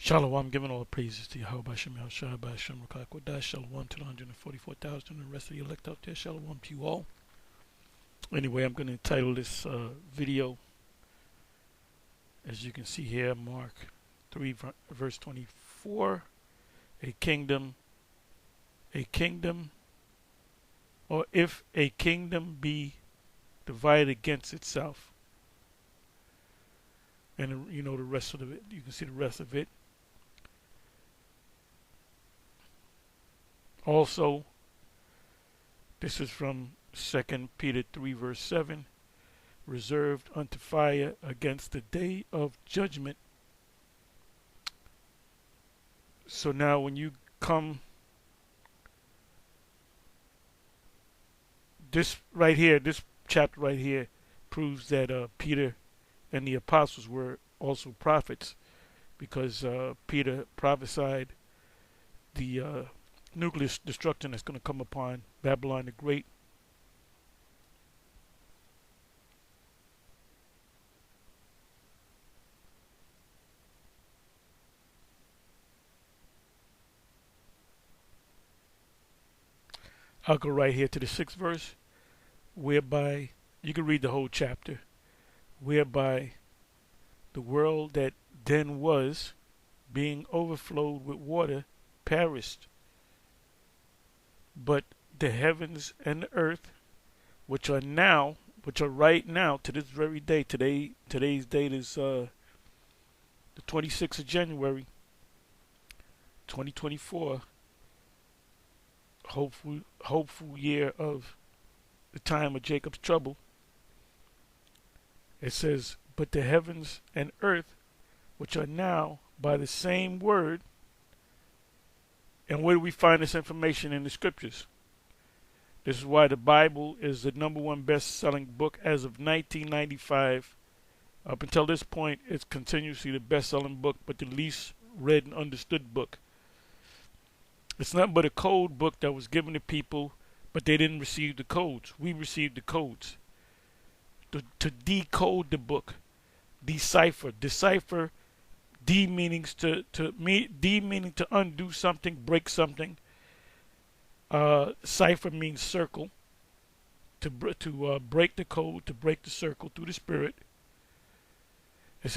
Shalom, I'm giving all praises to Yahweh Bashem Yahushua Bashem Rakakodash. Shalom to the 144,000 and the rest of the elect out there. Shalom to you all. Anyway, I'm going to entitle this video, as you can see here, Mark 3, verse 24. A kingdom, or if a kingdom be divided against itself. And you know the rest of it, you can see the rest of it. Also, this is from 2 Peter 3 verse 7, reserved unto fire against the day of judgment. So now when you come, this right here, this chapter right here proves that Peter and the apostles were also prophets, because Peter prophesied the nuclear destruction that's going to come upon Babylon the Great. I'll go right here to the 6th verse, whereby you can read the whole chapter, whereby the world that then was, being overflowed with water, perished. But the heavens and the earth, which are right now, to this very day, today's date is the 26th of January, 2024, hopeful year of the time of Jacob's trouble. It says, but the heavens and earth, which are now by the same word. And where do we find this information in the scriptures? This is why the Bible is the #1 best-selling book as of 1995. Up until this point, it's continuously the best-selling book, but the least read and understood book. It's not but a code book that was given to people, but they didn't receive the codes. We received the codes. To decode the book, decipher, D meaning to undo something, break something. Cipher means circle. To break the code, to break the circle through the spirit. It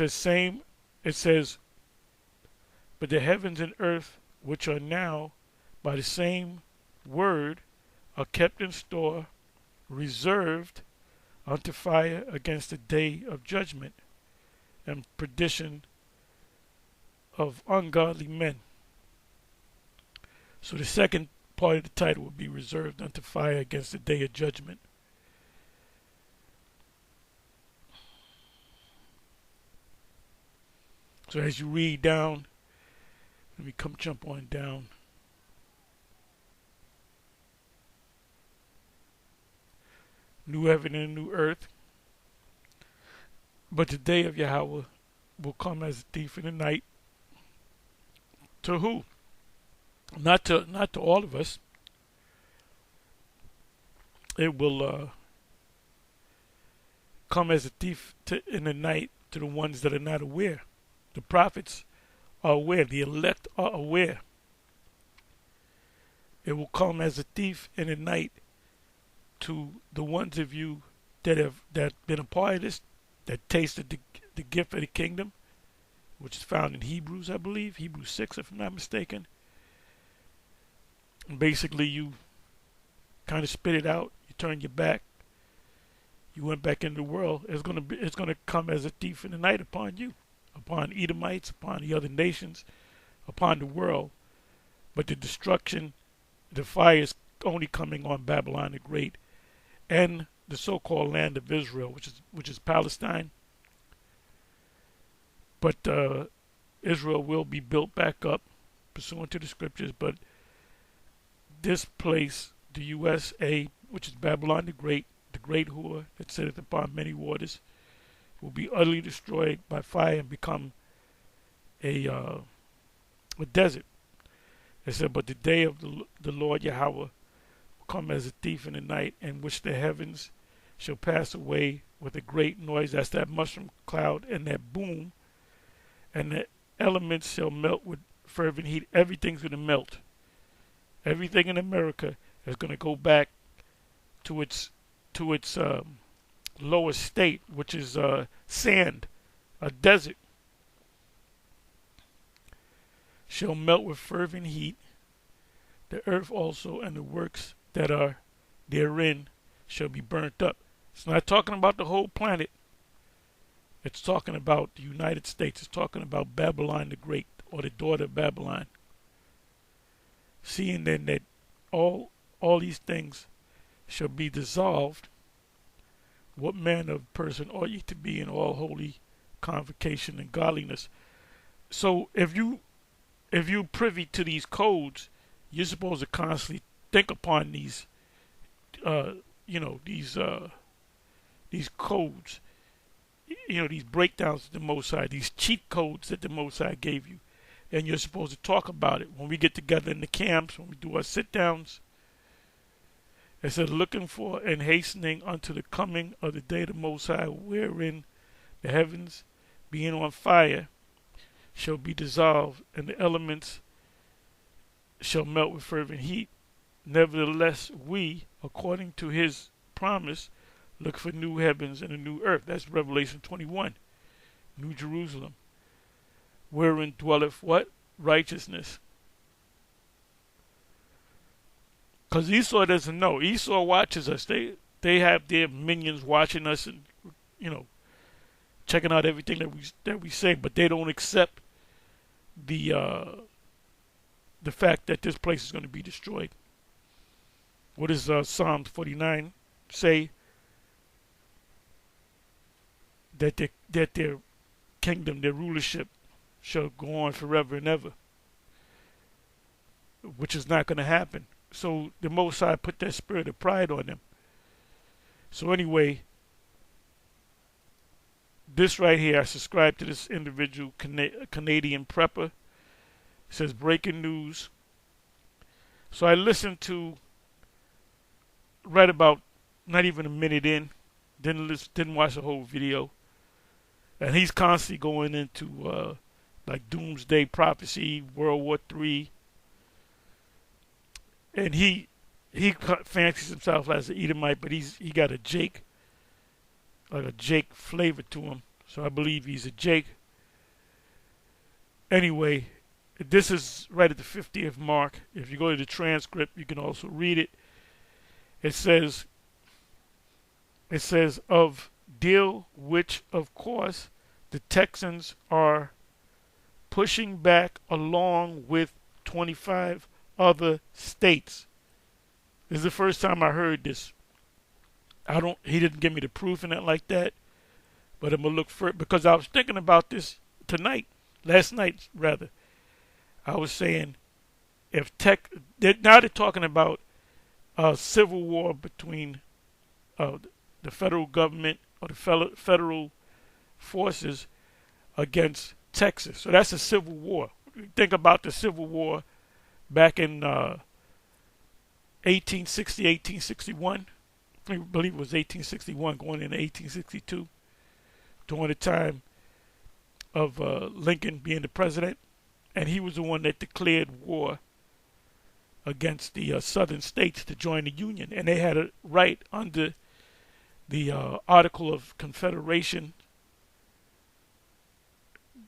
says, but the heavens and earth, which are now by the same word, are kept in store, reserved unto fire against the day of judgment and perdition of ungodly men. So the second part of the title will be reserved unto fire against the day of judgment. So as you read down, let me jump on down. New heaven and new earth. But the day of Yahweh will come as a thief in the night. To who? Not to all of us. It will come as a thief in the night to the ones that are not aware. The prophets are aware. The elect are aware. It will come as a thief in the night to the ones of you that been a part of this, that tasted the gift of the kingdom, which is found in Hebrews, I believe, Hebrews 6, if I'm not mistaken. And basically, you kind of spit it out. You turn your back. You went back into the world. It's gonna come as a thief in the night upon you, upon Edomites, upon the other nations, upon the world. But the destruction, the fire is only coming on Babylon the Great and the so-called land of Israel, which is Palestine. But Israel will be built back up, pursuant to the scriptures. But this place, the USA, which is Babylon the great whore that sitteth upon many waters, will be utterly destroyed by fire and become a desert. It said, but the day of the Lord Yahweh will come as a thief in the night, in which the heavens shall pass away with a great noise. That's that mushroom cloud and that boom. And elements shall melt with fervent heat. Everything's going to melt. Everything in America is going to go back to its lower state, which is sand, a desert. Shall melt with fervent heat. The earth also and the works that are therein shall be burnt up. It's not talking about the whole planet. It's talking about the United States. It's talking about Babylon the Great, or the daughter of Babylon. Seeing then that all these things shall be dissolved, what manner of person ought ye to be in all holy convocation and godliness? So if you're privy to these codes, you're supposed to constantly think upon these, these codes, these breakdowns of the Most High, these cheat codes that the Most High gave you, and you're supposed to talk about it when we get together in the camps, when we do our sit downs. It says, looking for and hastening unto the coming of the day of the Most High, wherein the heavens, being on fire, shall be dissolved, and the elements shall melt with fervent heat. Nevertheless, we, according to his promise, look for new heavens and a new earth. That's Revelation 21, New Jerusalem, wherein dwelleth what? Righteousness. Because Esau doesn't know. Esau watches us. They have their minions watching us and, checking out everything that we say, but they don't accept the fact that this place is going to be destroyed. What does Psalms 49 say? That their kingdom, their rulership, shall go on forever and ever, which is not going to happen. So the Most High put that spirit of pride on them. So anyway, this right here, I subscribe to this individual Canadian prepper. It says breaking news. So I listened to right about not even a minute in, didn't watch the whole video, and he's constantly going into like doomsday prophecy, World War III. And he fancies himself as an Edomite, but he got a Jake, like a Jake flavor to him. So I believe he's a Jake. Anyway, this is right at the 50th mark. If you go to the transcript, you can also read it. It says of deal, which of course the Texans are pushing back along with 25 other states. This is the first time I heard this. He didn't give me the proof in it like that, but I'm gonna look for it because I was thinking about this last night rather. I was saying now they're talking about a civil war between the federal government or the federal forces against Texas. So that's a civil war. Think about the Civil War back in 1860, 1861. I believe it was 1861 going into 1862, during the time of Lincoln being the president. And he was the one that declared war against the southern states to join the Union. And they had a right under the Article of Confederation.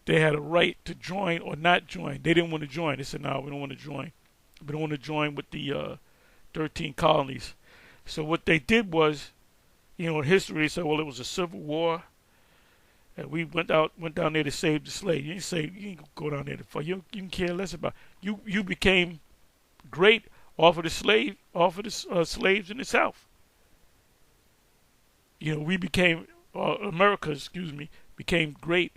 They had a right to join or not join. They didn't want to join. They said, no, we don't want to join. We don't want to join with the 13 colonies. So what they did was, in history, they said, well, it was a civil war. And we went down there to save the slave. You ain't go down there to fight. You can care less about it. You became great off of the slaves in the South. America, became great.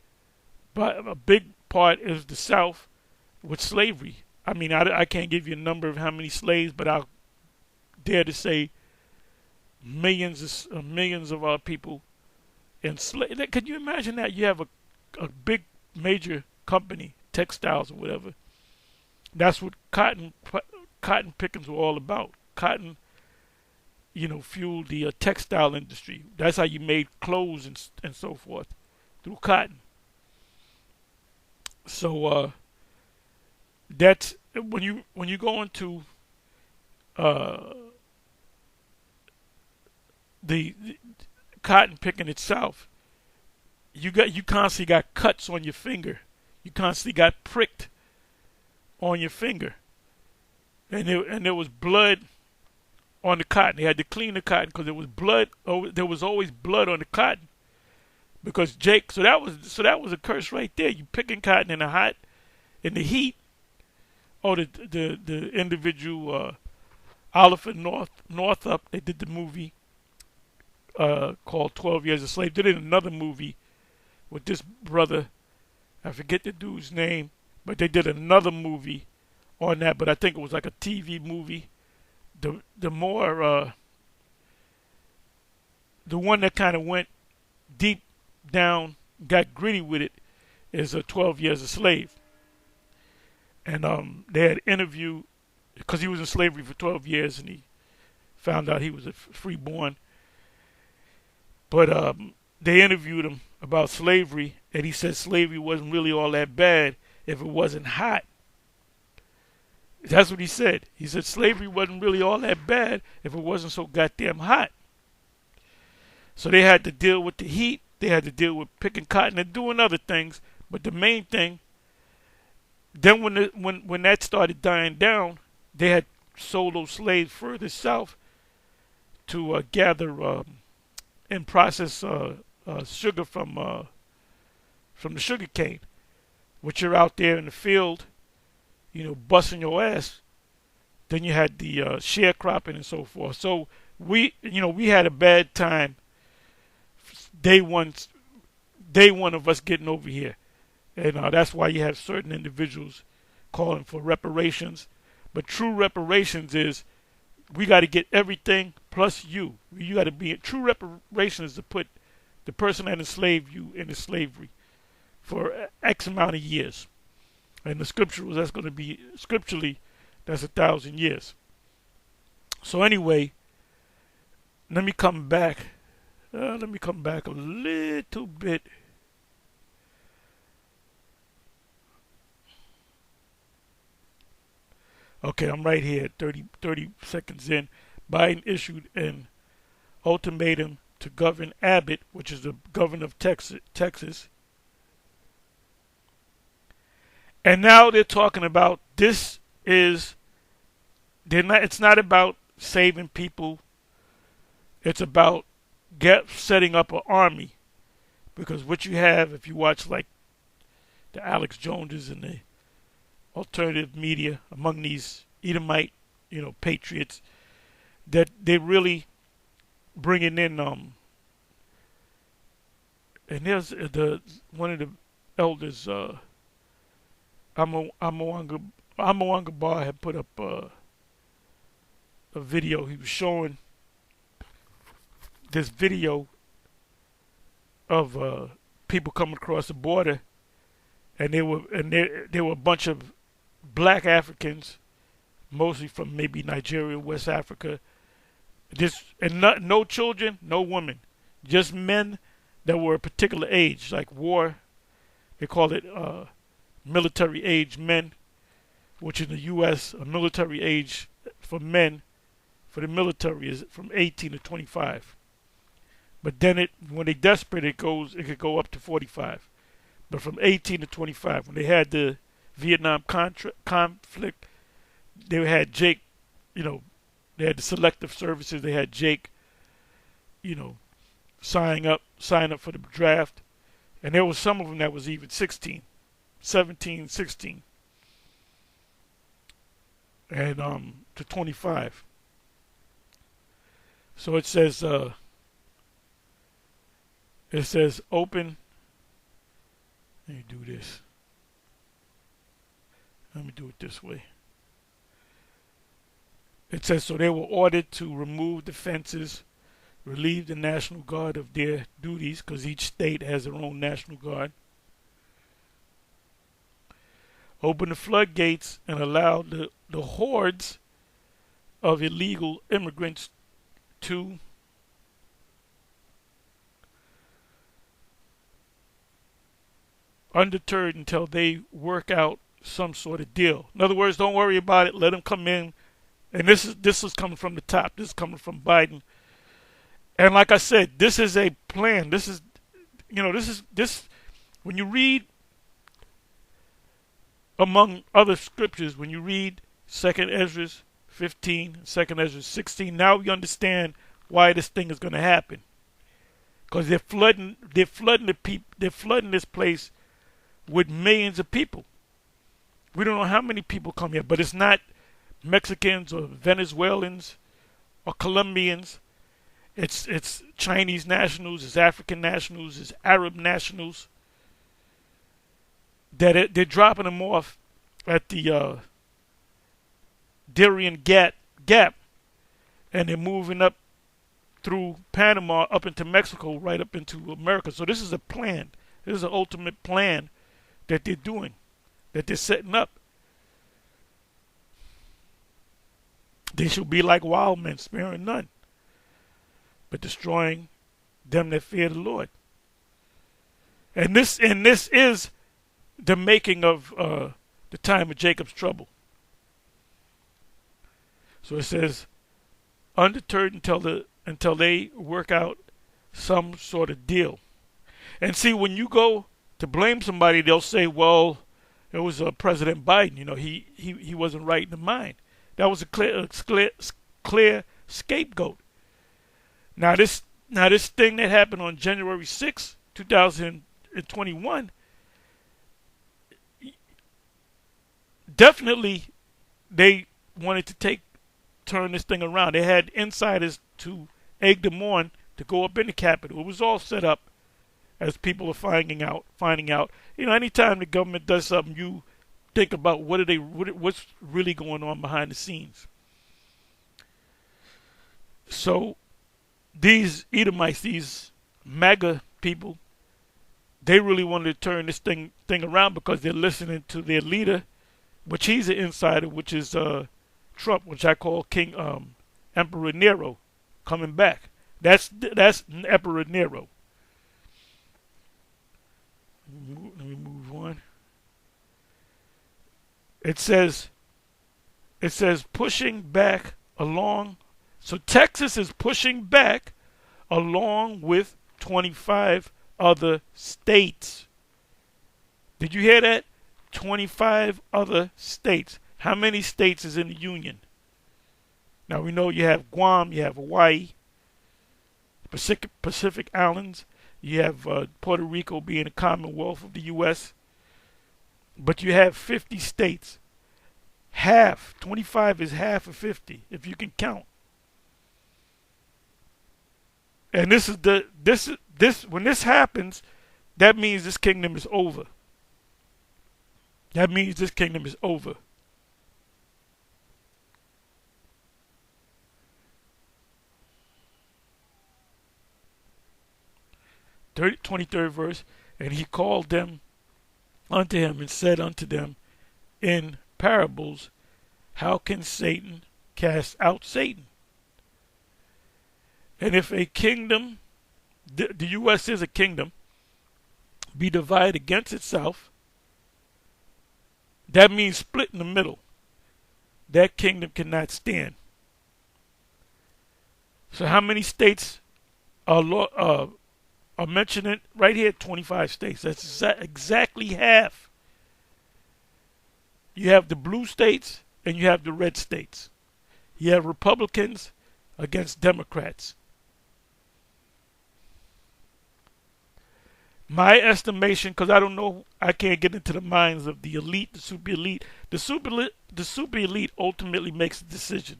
But a big part is the South with slavery. I mean, I can't give you a number of how many slaves, but I'll dare to say millions of our people enslaved. Could you imagine that? You have a big major company, textiles or whatever. That's what cotton pickings were all about. Cotton, fueled the textile industry. That's how you made clothes and so forth, through cotton. So that's when you go into uh, the cotton picking itself, you constantly got cuts on your finger. You constantly got pricked on your finger, and there was blood on the cotton. They had to clean the cotton because there was blood. Oh, there was always blood on the cotton because Jake. So that was a curse right there. You picking cotton in the heat. Oh, the individual Oliver Northup. They did the movie called 12 Years a Slave. They did another movie with this brother. I forget the dude's name, but they did another movie on that. But I think it was like a TV movie. The more the one that kind of went deep down, got gritty with it, is 12 Years a Slave. And they had interviewed because he was in slavery for 12 years, and he found out he was a freeborn. But they interviewed him about slavery, and he said slavery wasn't really all that bad if it wasn't hot. That's what he said. He said slavery wasn't really all that bad if it wasn't so goddamn hot. So they had to deal with the heat. They had to deal with picking cotton and doing other things. But the main thing, then when that started dying down, they had sold those slaves further south to gather and process sugar from the sugar cane, which you're out there in the field, busting your ass. Then you had the sharecropping and so forth. So we had a bad time day one, day one of us getting over here, and that's why you have certain individuals calling for reparations. But true reparations is we got to get everything plus you. You got to be true reparations to put the person that enslaved you into slavery for X amount of years. And the scripture was that's going to be scripturally that's 1,000 years. So anyway, let me come back. Let me come back a little bit. Okay, I'm right here, 30 seconds in. Biden issued an ultimatum to Governor Abbott, which is the governor of Texas. And now they're talking about it's not about saving people. It's about setting up an army. Because what you have, if you watch like the Alex Joneses and the alternative media among these Edomite, patriots, that they really bringing in and there's the one of the elders Amawanga Bar had put up a video. He was showing this video of people coming across the border, and there were a bunch of black Africans, mostly from maybe Nigeria, West Africa. No children, no women, just men that were a particular age, like war. They call it military age men, which in the U.S. a military age for men for the military is from 18 to 25. But then when they're desperate, it could go up to 45. But from 18 to 25, when they had the Vietnam conflict, they had Jake, they had the selective services. They had Jake, sign up for the draft, and there was some of them that was even 16, 17, 16, and to 25. So it says open. Let me do this. Let me do it this way. It says, so they were ordered to remove the fences, relieve the National Guard of their duties, because each state has their own National Guard, open the floodgates, and allow the hordes of illegal immigrants to undeterred until they work out some sort of deal. In other words, don't worry about it. Let them come in. And this is coming from the top. This is coming from Biden. And like I said, this is a plan. This is, this. When you read, among other scriptures, when you read 2nd Ezra 15, 2nd Ezra 16, now you understand why this thing is going to happen. Because they're flooding this place with millions of people. We don't know how many people come here, but it's not Mexicans or Venezuelans or Colombians. It's Chinese nationals, it's African nationals, it's Arab nationals. They're dropping them off at the Darien Gap, and they're moving up through Panama up into Mexico, right up into America. So this is a plan. This is an ultimate plan that they're doing, that they're setting up. They shall be like wild men, sparing none, but destroying them that fear the Lord. And this is the making of the time of Jacob's trouble. So it says, undeterred until they work out some sort of deal. And see, when you go to blame somebody, they'll say, well, it was President Biden. He wasn't right in the mind. That was a clear scapegoat. Now this thing that happened on January 6, 2021, definitely they wanted to turn this thing around. They had insiders to egg them on to go up in the Capitol. It was all set up, as people are finding out. Anytime the government does something, you think about what's really going on behind the scenes. So these Edomites, these MAGA people, they really wanted to turn this thing around because they're listening to their leader, which he's an insider, which is Trump, which I call Emperor Nero, coming back. That's Emperor Nero. Let me move on. It says pushing back along. So Texas is pushing back along with 25 other states. Did you hear that? 25 other states. How many states is in the Union? Now we know you have Guam, you have Hawaii, Pacific Islands, you have Puerto Rico being a Commonwealth of the U.S., but you have 50 states. 25 is half of 50, if you can count. And when this happens, that means this kingdom is over. That means this kingdom is over. 23rd verse, and he called them unto him and said unto them in parables, how can Satan cast out Satan? And if a kingdom, the U.S. is a kingdom, be divided against itself, that means split in the middle. That kingdom cannot stand. So how many states are mentioned right here? 25 states. That's exactly half. You have the blue states and you have the red states. You have Republicans against Democrats. My estimation, because I don't know, I can't get into the minds of the elite, the super elite. The super elite ultimately makes a decision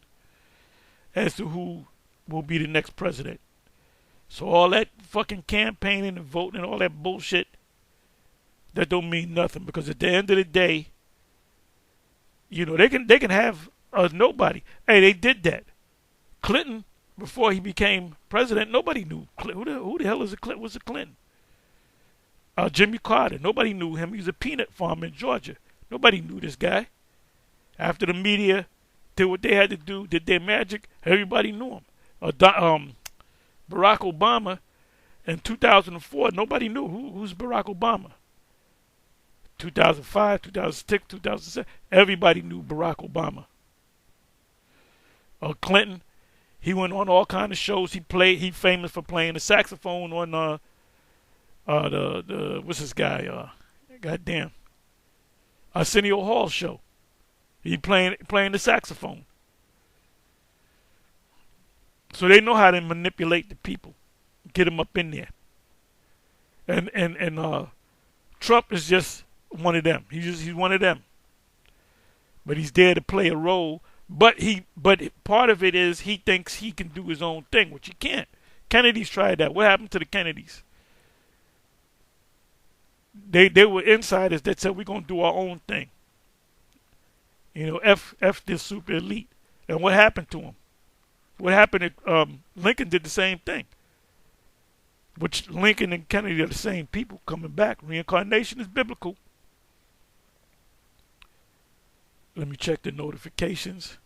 as to who will be the next president. So all that fucking campaigning and voting and all that bullshit, that don't mean nothing, because at the end of the day, they can have nobody. Hey, they did that. Clinton, before he became president, nobody knew who the hell was a Clinton. Jimmy Carter, nobody knew him. He was a peanut farmer in Georgia. Nobody knew this guy. After the media did what they had to do, did their magic, everybody knew him. Barack Obama in 2004, nobody knew who's Barack Obama. 2005, 2006, 2007. Everybody knew Barack Obama. Clinton, he went on all kind of shows. He famous for playing the saxophone on the what's this guy? Goddamn, Arsenio Hall show. He playing the saxophone. So they know how to manipulate the people, get them up in there. And Trump is just one of them. He's one of them. But he's there to play a role. But part of it is he thinks he can do his own thing, which he can't. Kennedy's tried that. What happened to the Kennedys? They were insiders that said we're gonna do our own thing. You know, F this super elite. And what happened to him? What happened? Lincoln did the same thing. Which Lincoln and Kennedy are the same people coming back. Reincarnation is biblical. Let me check the notifications.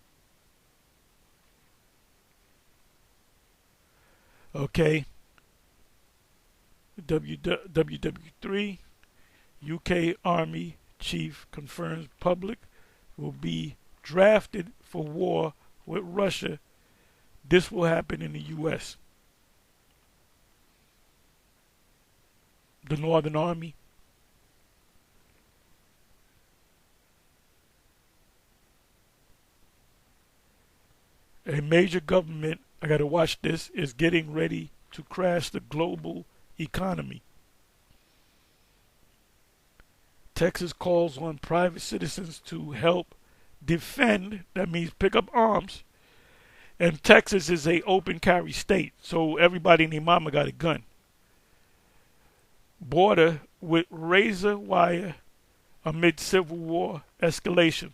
Okay. WW3, UK Army Chief confirms public will be drafted for war with Russia. This will happen in the U.S. The Northern Army. A major government, I gotta watch this, is getting ready to crash the global economy. Texas calls on private citizens to help defend, that means pick up arms. And Texas is a open carry state, so everybody and their mama got a gun. Border with razor wire amid Civil War escalation.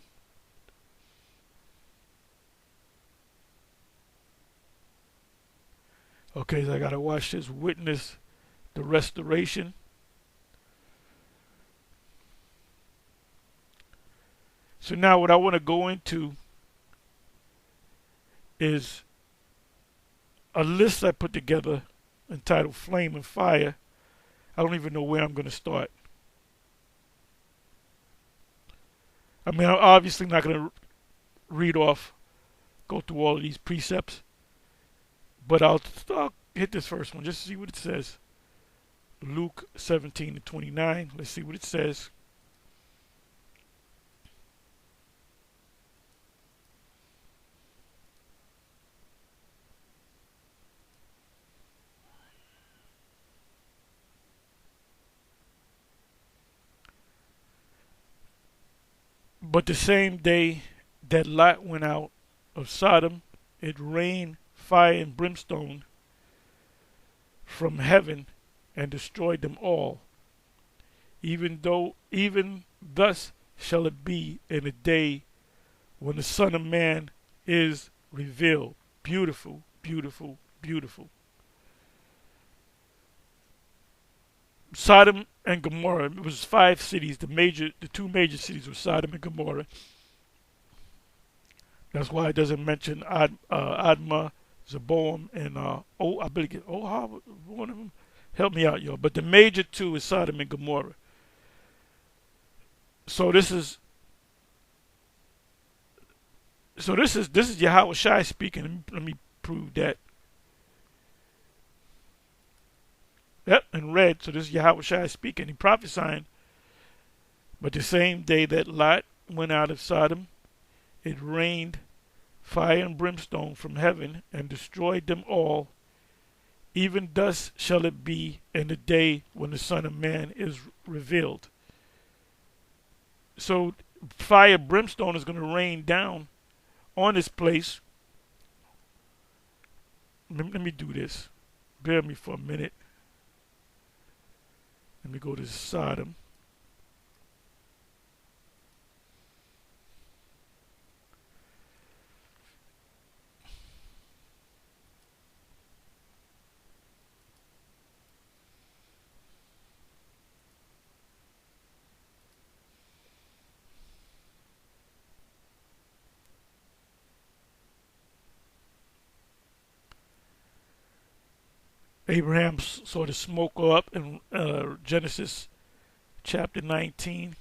Okay, so I gotta watch this. Witness the restoration. So now what I want to go into is a list I put together entitled Flame and Fire. I don't even know where I'm going to start. I mean, I'm obviously not going to go through all of these precepts, but I'll hit this first one just to see what it says. Luke 17:29. Let's see what it says. But the same day that Lot went out of Sodom, it rained fire and brimstone from heaven and destroyed them all. Even thus shall it be in the day when the Son of Man is revealed. Beautiful, beautiful, beautiful. Sodom and Gomorrah. It was 5 cities. The 2 major cities were Sodom and Gomorrah. That's why it doesn't mention Admah, Zeboam, and I believe Ohad. One of them. Help me out, y'all. But the major 2 is Sodom and Gomorrah. So this is Yahweh Shai speaking. Let me prove that. Yep, in red. So this is Yahweh Shai speaking. He prophesying. But the same day that Lot went out of Sodom, it rained fire and brimstone from heaven and destroyed them all. Even thus shall it be in the day when the Son of Man is revealed. So fire and brimstone is going to rain down on this place. Let me do this. Bear with me for a minute. Let me go to Sodom. Abraham saw the smoke go up in Genesis chapter 19.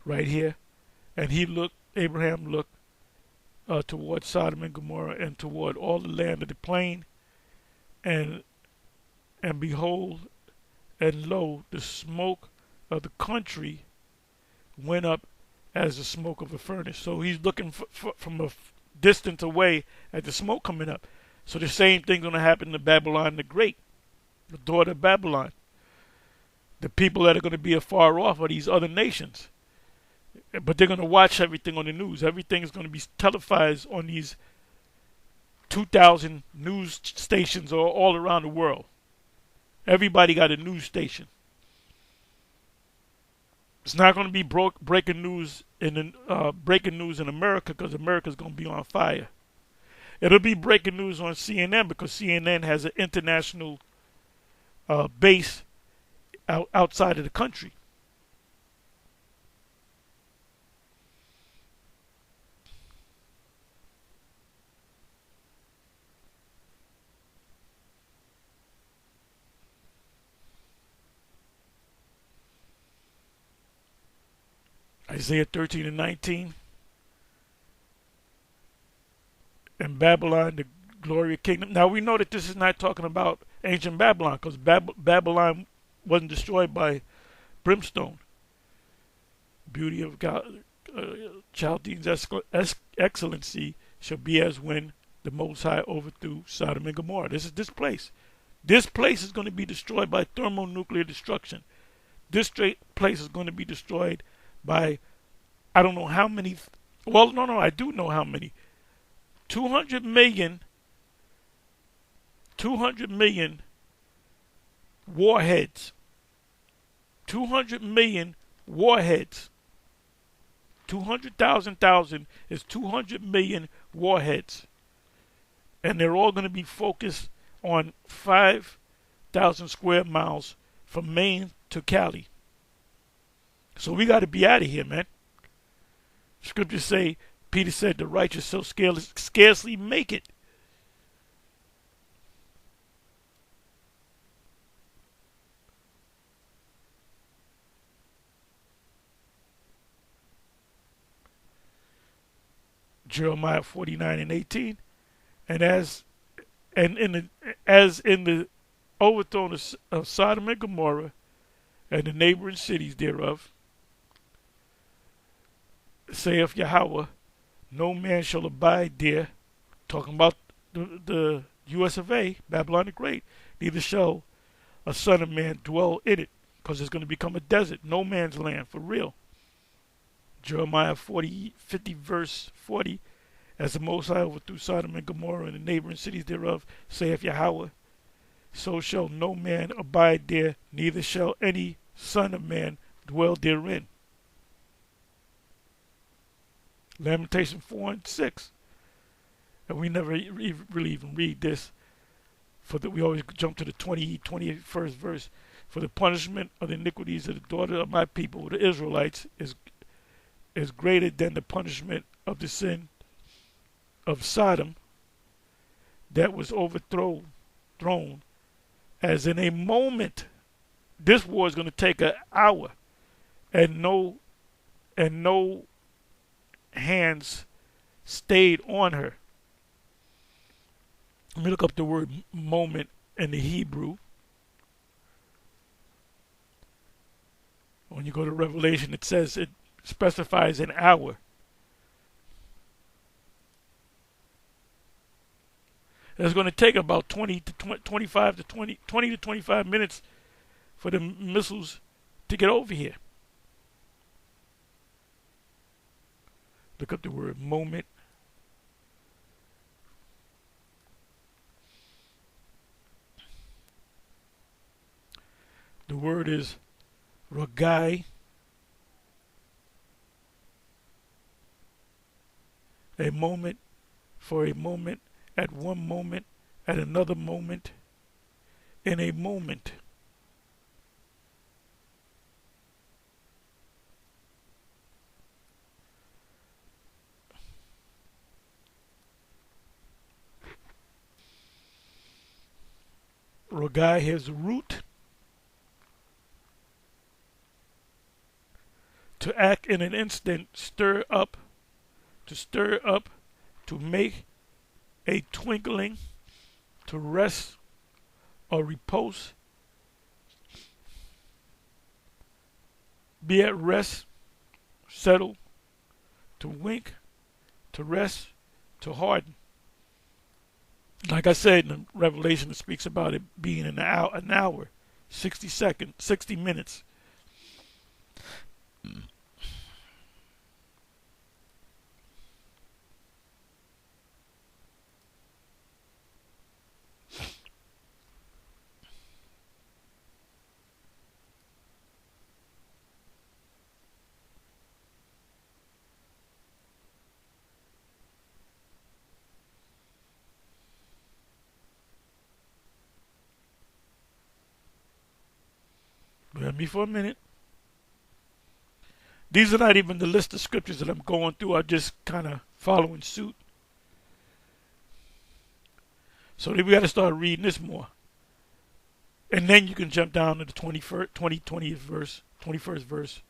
right here. And Abraham looked toward Sodom and Gomorrah and toward all the land of the plain, and behold, and lo, the smoke of the country went up as the smoke of a furnace. So he's looking from a distance away at the smoke coming up. So the same thing's going to happen to Babylon the Great, the daughter of Babylon. The people that are going to be afar off are these other nations. But they're going to watch everything on the news. Everything is going to be televised on these 2,000 news stations all around the world. Everybody got a news station. It's not going to be breaking news in America, because America's going to be on fire. It'll be breaking news on CNN, because CNN has an international base outside of the country. Isaiah 13 and 19. And Babylon, the glory of kingdom. Now we know that this is not talking about ancient Babylon, because Babylon wasn't destroyed by brimstone. Beauty of God, Chaldean's excellency shall be as when the Most High overthrew Sodom and Gomorrah. This is this place. This place is going to be destroyed by thermonuclear destruction. This place is going to be destroyed by, I don't know how many. Well, no, I do know how many. 200 million warheads. 200 million warheads. 200,000 is 200 million warheads. And they're all going to be focused on 5,000 square miles from Maine to Cali. So we got to be out of here, man. Scriptures say, Peter said, the righteous shall scarcely make it. Jeremiah 49 and 18. And as in the overthrow of Sodom and Gomorrah and the neighboring cities thereof, saith Yahweh, no man shall abide there, talking about the US of A, Babylon the Great, neither shall a son of man dwell in it, because it's going to become a desert, no man's land, for real. Jeremiah 50 verse 40, as the Most High overthrew Sodom and Gomorrah and the neighboring cities thereof, saith Yahweh, so shall no man abide there, neither shall any son of man dwell therein. Lamentation 4 and 6. And we never really even read this. We always jump to the 21st verse. For the punishment of the iniquities of the daughter of my people, the Israelites, is greater than the punishment of the sin of Sodom that was overthrown, as in a moment. This war is going to take an hour, and no hands stayed on her. Let me look up the word moment in the Hebrew. When you go to Revelation, it says, it specifies an hour. It's going to take about 20 to 25 minutes for the missiles to get over here. Look up the word moment. The word is Ragai. A moment, for a moment, at one moment, at another moment, in a moment. Ragai has root, to act in an instant, stir up, to make a twinkling, to rest or repose, be at rest, settle, to wink, to rest, to harden. Like I said in the Revelation, it speaks about it being an hour, 60 seconds, 60 minutes. Bear me for a minute. These are not even the list of scriptures that I'm going through. I'm just kind of following suit. So then we got to start reading this more. And then you can jump down to the 20th verse, 21st verse.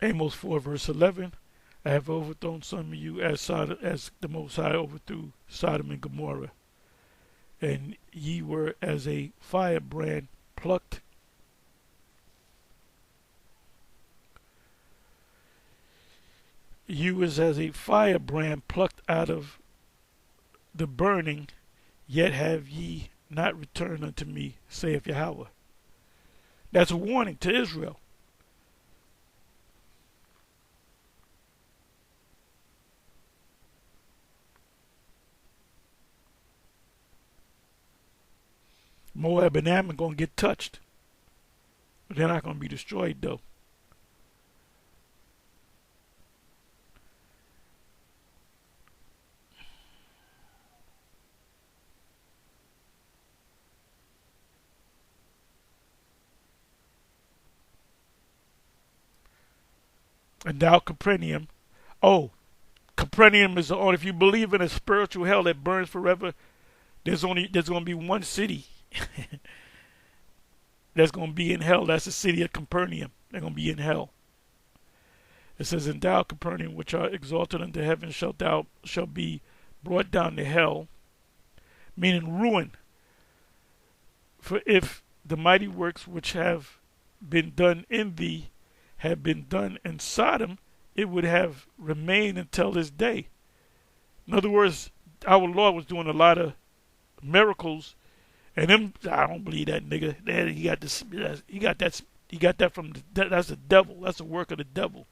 Amos 4 verse 11. I have overthrown some of you as the Most High overthrew Sodom and Gomorrah. And ye were as a firebrand plucked. You was as a firebrand plucked out of the burning, yet have ye not returned unto me, saith Yahweh. That's a warning to Israel. Moab and Ammon going to get touched. But they're not going to be destroyed, though. And thou, Capernaum. Oh, Capernaum is the only. If you believe in a spiritual hell that burns forever, there's going to be one city that's going to be in hell. That's the city of Capernaum. They're going to be in hell. It says, "And thou, Capernaum, which art exalted unto heaven, shall be brought down to hell," meaning ruin. For if the mighty works which have been done in thee had been done in Sodom, it would have remained until this day. In other words, our Lord was doing a lot of miracles, and them, I don't believe that nigga. He got this. He got that from that's the devil. That's the work of the devil.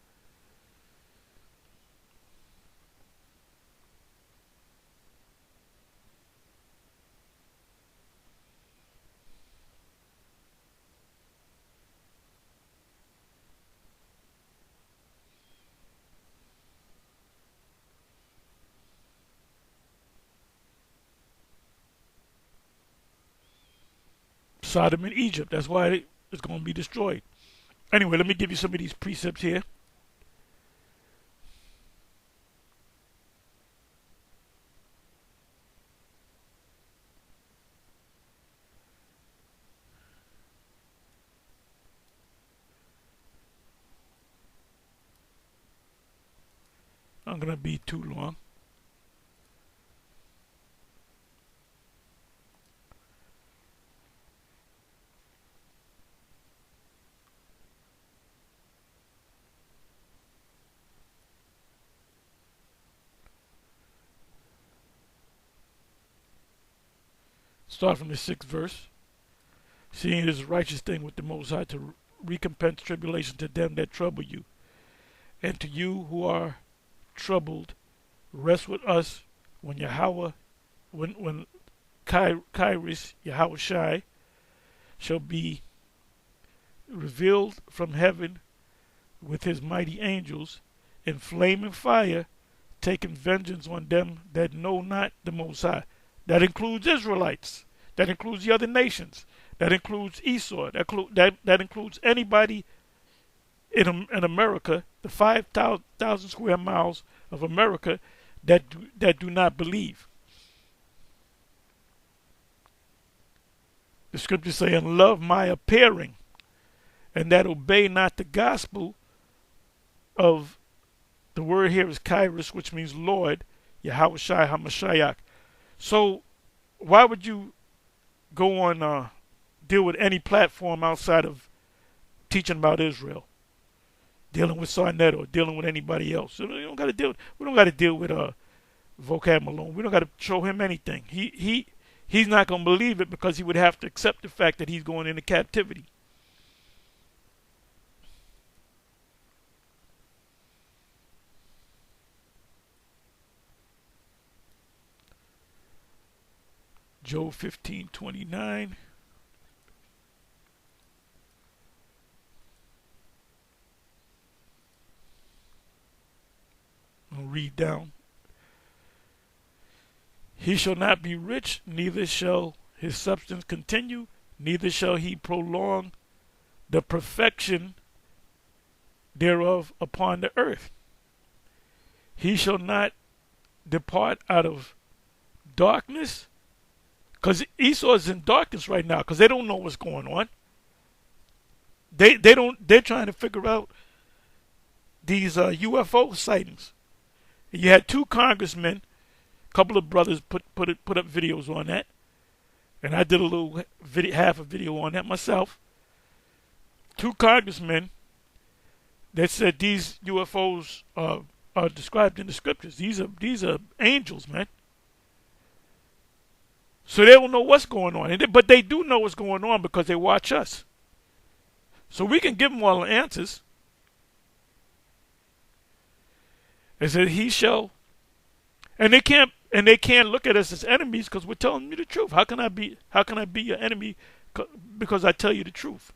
Sodom and Egypt. That's why it's going to be destroyed. Anyway, let me give you some of these precepts here. I'm going to be too long. Start from the 6th verse. "Seeing it is a righteous thing with the Most High to recompense tribulation to them that trouble you, and to you who are troubled, rest with us when Yahweh, when Kairos, Yahweh Shai, shall be revealed from heaven with his mighty angels in flaming fire, taking vengeance on them that know not the Most High. That includes Israelites. That includes the other nations. That includes Esau. That includes anybody in America, the 5,000 square miles of America that do not believe. The scriptures say, and love my appearing, and that obey not the gospel of, the word here is Kairos, which means Lord, Yahushua HaMashiach. So why would you go on deal with any platform outside of teaching about Israel, dealing with Sarnet or dealing with anybody else? We don't got to deal with Vocab Malone. We don't got to show him anything. He's not going to believe it because he would have to accept the fact that he's going into captivity. Job 15:29. I'll read down. He shall not be rich, neither shall his substance continue, neither shall he prolong the perfection thereof upon the earth. He shall not depart out of darkness, because Esau is in darkness right now, because they don't know what's going on. They're trying to figure out these UFO sightings. You had two congressmen, a couple of brothers put up videos on that, and I did a little video, half a video on that myself. Two congressmen that said these UFOs are described in the scriptures. These are angels, man. So they don't know what's going on, but they do know what's going on because they watch us. So we can give them all the answers. It said he shall, and they can't look at us as enemies because we're telling you the truth. How can I be your enemy because I tell you the truth?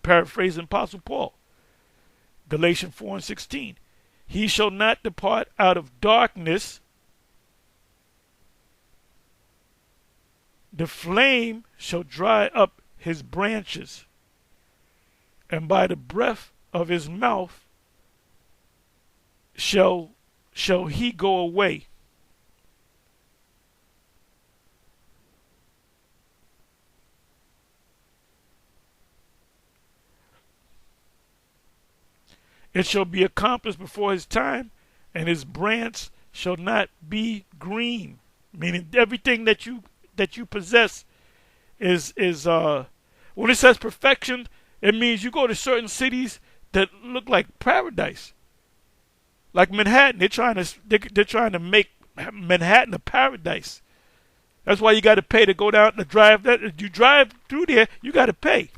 Paraphrasing Apostle Paul, Galatians 4:16. He shall not depart out of darkness. The flame shall dry up his branches, and by the breath of his mouth shall he go away. It shall be accomplished before his time, and his branch shall not be green. Meaning everything that you possess is when it says perfection, it means you go to certain cities that look like paradise. Like Manhattan, they're trying to make Manhattan a paradise. That's why you got to pay to go down and drive. That if you drive through there, you got to pay.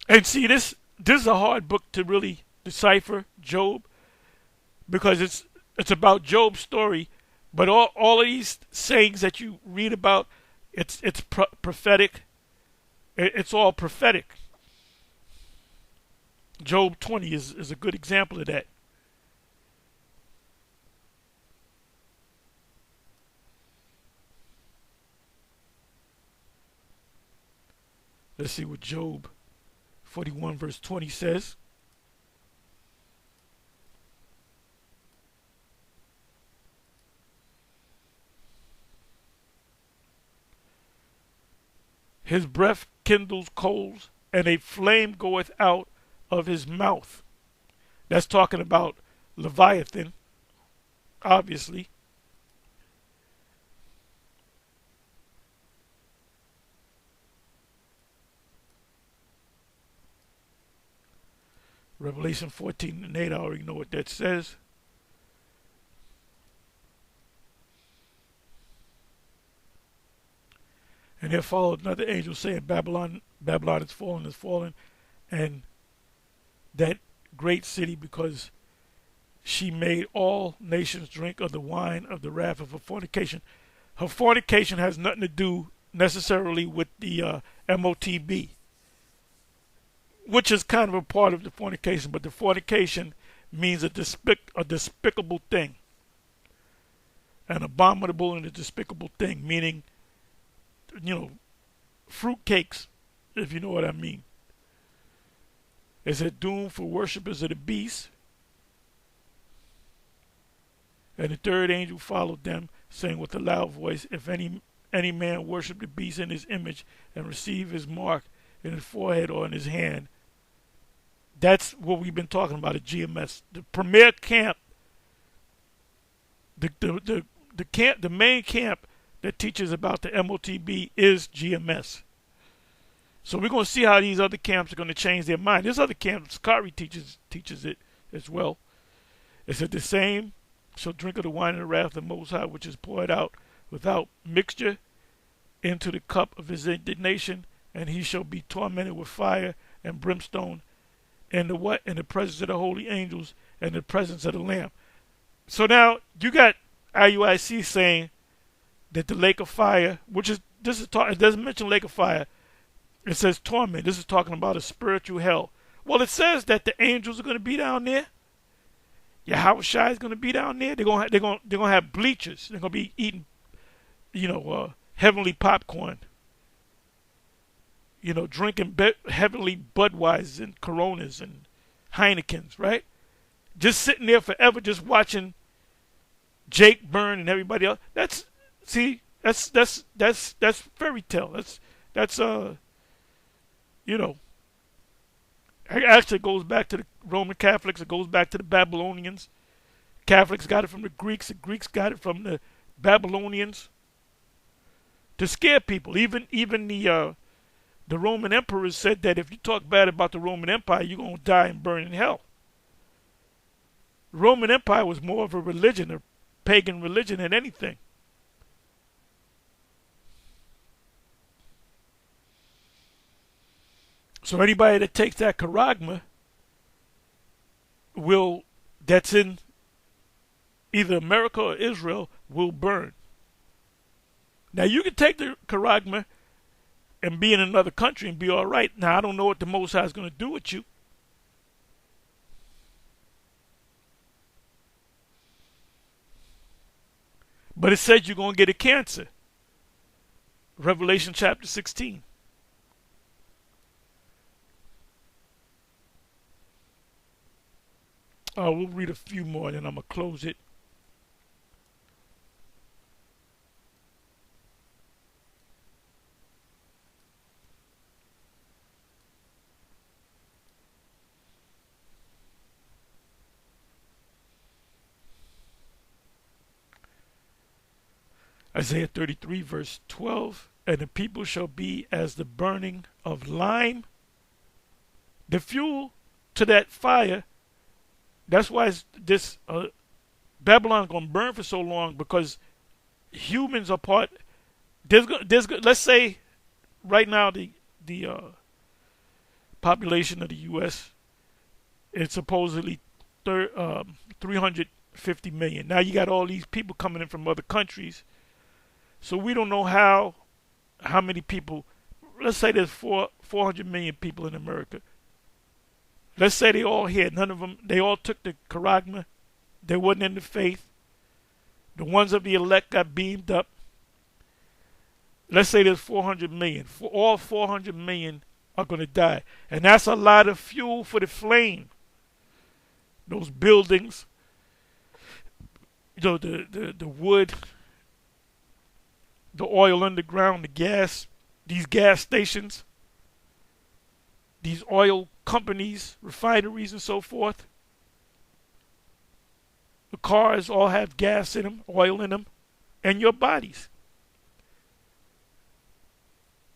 And see, this is a hard book to really decipher, Job, because it's about Job's story, but all of these sayings that you read about, it's prophetic. It's all prophetic. Job 20 is a good example of that. Let's see what Job 41 verse 20 says. His breath kindles coals, and a flame goeth out of his mouth. That's talking about Leviathan, obviously. Revelation 14:8, I already know what that says. And there followed another angel saying, Babylon is fallen, and that great city, because she made all nations drink of the wine of the wrath of her fornication. Her fornication has nothing to do necessarily with the MOTB, which is kind of a part of the fornication, but the fornication means a despicable thing, an abominable and a despicable thing, meaning, fruit cakes, if you know what I mean. It said, doomed for worshippers of the beast. And the third angel followed them, saying with a loud voice, if any man worship the beast in his image and receive his mark in his forehead or in his hand. That's what we've been talking about at GMS. The premier camp, the main camp that teaches about the MOTB is GMS. So we're going to see how these other camps are going to change their mind. This other camp, Sakari teaches it as well. It said the same shall drink of the wine of the wrath of the Most High, which is poured out without mixture into the cup of his indignation, and he shall be tormented with fire and brimstone in the presence of the holy angels and the presence of the Lamb. So now you got IUIC saying that the lake of fire, it doesn't mention lake of fire, it says torment. This is talking about a spiritual hell. Well, it says that the angels are going to be down there. Yahweh Shai is going to be down there. They're going to have bleachers. They're going to be eating, heavenly popcorn. Drinking heavenly Budweisers and Coronas and Heinekens, right? Just sitting there forever, just watching Jake burn and everybody else. That's fairy tale. That's it actually goes back to the Roman Catholics. It goes back to the Babylonians. Catholics got it from the Greeks. The Greeks got it from the Babylonians to scare people. Even the Roman emperors said that if you talk bad about the Roman Empire, you're going to die and burn in hell. The Roman Empire was more of a religion, a pagan religion, than anything. So anybody that takes that charagma that's in either America or Israel will burn. Now you can take the charagma and be in another country and be all right. Now I don't know what the Most High is going to do with you. But it says you're going to get a cancer. Revelation chapter 16. We'll read a few more and then I'm going to close it. Isaiah 33 verse 12, and the people shall be as the burning of lime. The fuel to that fire. That's why this Babylon's going to burn for so long, because humans are part. Let's say right now the population of the U.S. is supposedly 350 million. Now you got all these people coming in from other countries, so we don't know how many people. Let's say there's 400 million people in America. Let's say they all here. None of them, they all took the charagma. They wasn't in the faith. The ones of the elect got beamed up. Let's say there's 400 million. For all 400 million are going to die. And that's a lot of fuel for the flame. Those buildings, the wood, the oil underground, the gas, these gas stations, these oil companies, refineries, and so forth. The cars all have gas in them, oil in them, and your bodies.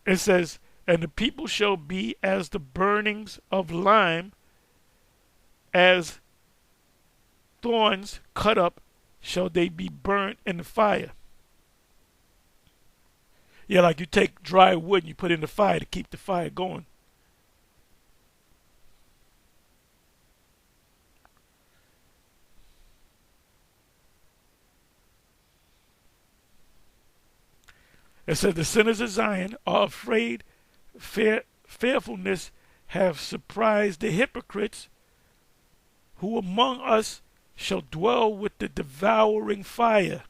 It says, and the people shall be as the burnings of lime, as thorns cut up, shall they be burnt in the fire. Yeah, like you take dry wood and you put it in the fire to keep the fire going. It says the sinners of Zion are afraid. Fearfulness have surprised the hypocrites. Who among us shall dwell with the devouring fire?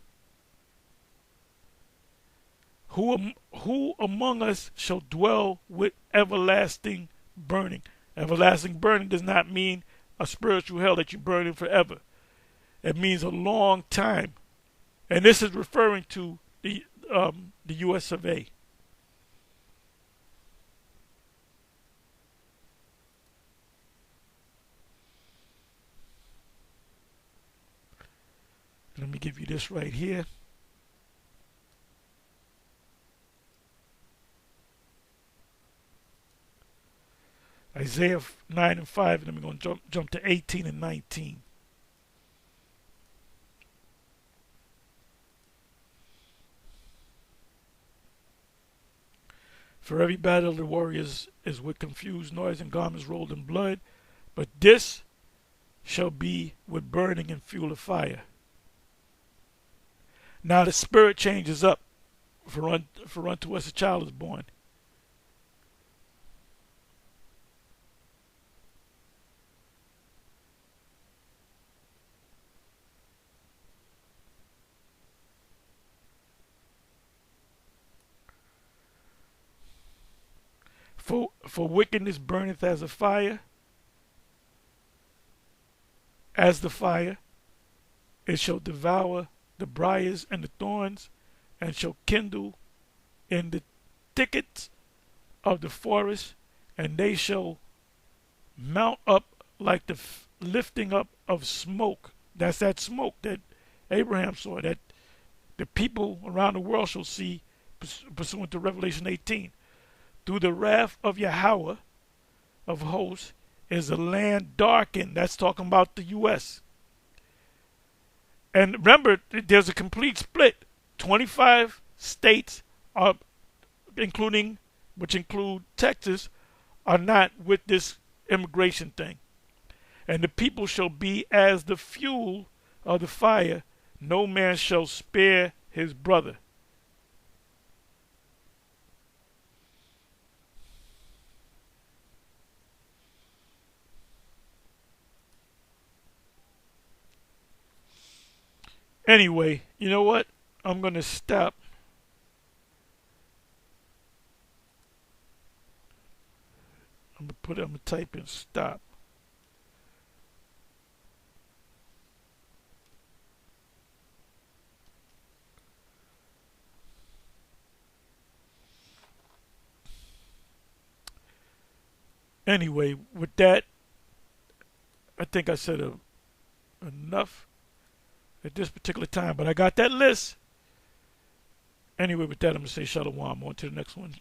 Who among us shall dwell with everlasting burning? Everlasting burning does not mean a spiritual hell that you're burning forever. It means a long time. And this is referring to the U.S. of A. Let me give you this right here. Isaiah 9 and 5, and then we're going to jump to 18 and 19. For every battle of the warriors is with confused noise and garments rolled in blood, but this shall be with burning and fuel of fire. Now the spirit changes up, for unto us a child is born. For wickedness burneth as a fire, as the fire. It shall devour the briars and the thorns, and shall kindle in the thickets of the forest, and they shall mount up like the lifting up of smoke. That's that smoke that Abraham saw, that the people around the world shall see, pursuant to Revelation 18. Through the wrath of Yahweh of hosts is the land darkened. That's talking about the U.S. And remember, there's a complete split. 25 states, are, which include Texas, are not with this immigration thing. And the people shall be as the fuel of the fire. No man shall spare his brother. Anyway, you know what? I'm going to stop. I'm going to type in stop. Anyway, with that, I think I said enough at this particular time, but I got that list. Anyway, with that, I'm going to say shalom. On to the next one.